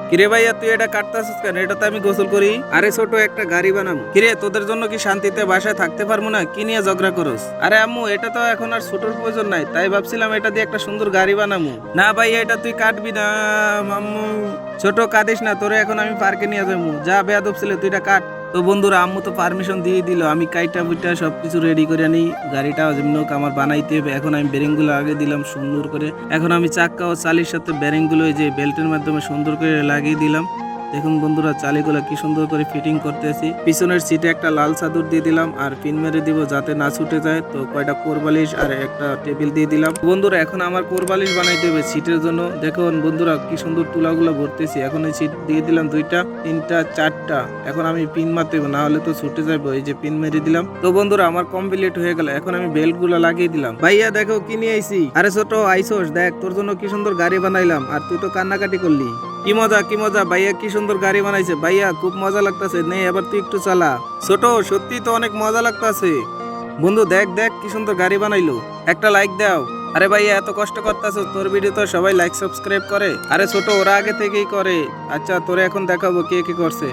কিরে ভাইয়া তুই এটা কাটতাছিস কেন? এটা তো আমি গোসল করি। আরে ছোট একটা গাড়ি বানাবো। কিরে তোদের জন্য কি শান্তিতে বাসায় থাকতে পারবো না? কি নিয়ে ঝগড়া করস? আরে আম্মু এটা তো এখন আর ছোটর প্রয়োজন নাই, তাই ভাবছিলাম এটা দিয়ে একটা সুন্দর গাড়ি বানাবো। না ভাইয়া এটা তুই কাটবি না আম্মু। ছোট কাঁদিস না, তোরে এখন আমি পার্কে নিয়ে যাবো। যা বেয়াদব ছিল তুই এটা কাট। তো বন্ধুরা আম্মু তো পারমিশন দিয়ে দিল, আমি কাইটা বুইটা সবকিছু রেডি করে আনি। গাড়িটা যেমন হোক আমার বানাইতে হবে। এখন আমি বেরিং গুলো আগে দিলাম সুন্দর করে। এখন আমি চাক্কা ও চালির সাথে বেরিং গুলো যে বেল্টের মাধ্যমে সুন্দর করে লাগিয়ে দিলাম। দেখুন বন্ধুরা চালিগুলো কি সুন্দর করে ফিটিং করতেছি। পিছনের সিটে একটা লাল চাদর দিয়ে দিলাম আর পিন মেরে দিব যাতে না ছুটে যায়। তো কয়টা কোরবালিশ আর একটা টেবিল দিয়ে দিলাম। বন্ধুরা এখন আমার কোরবালিশ বানাইতে হবে সিটের জন্য। দেখুন বন্ধুরা কি সুন্দর তুলাগুলো ভরতেছি। এখন এই সিট দিয়ে দিলাম 2টা 3টা 4টা। এখন আমি পিন মারতে হবে, না হলে তো ছুটে যাবো। এই যে পিন মেরে দিলাম। তো বন্ধুরা আমার কমপ্লিট হয়ে গেল। এখন আমি বেল্ট গুলো লাগিয়ে দিলাম। ভাইয়া দেখো কি নিয়ে আইছি। আরে ছোট আইসোস, দেখ তোর জন্য কি সুন্দর গাড়ি বানাইলাম আর তুই তো কান্নাকাটি করলি। কি মজা কি মজা, ভাইয়া কি সুন্দর গাড়ি বানাইছে। ভাইয়া খুব মজা লাগতাছে, নে এবার তুই একটু চালা। ছোট সত্যি তো অনেক মজা লাগতাছে। বন্ধু দেখ দেখ কি সুন্দর গাড়ি বানাইলো, একটা লাইক দাও। আরে ভাইয়া এত কষ্ট করতেছো, তোর ভিডিও তো সবাই লাইক সাবস্ক্রাইব করে। আরে ছোট ওরা আগে থেকেই করে। আচ্ছা তোরে এখন দেখাবো কে কি করছে।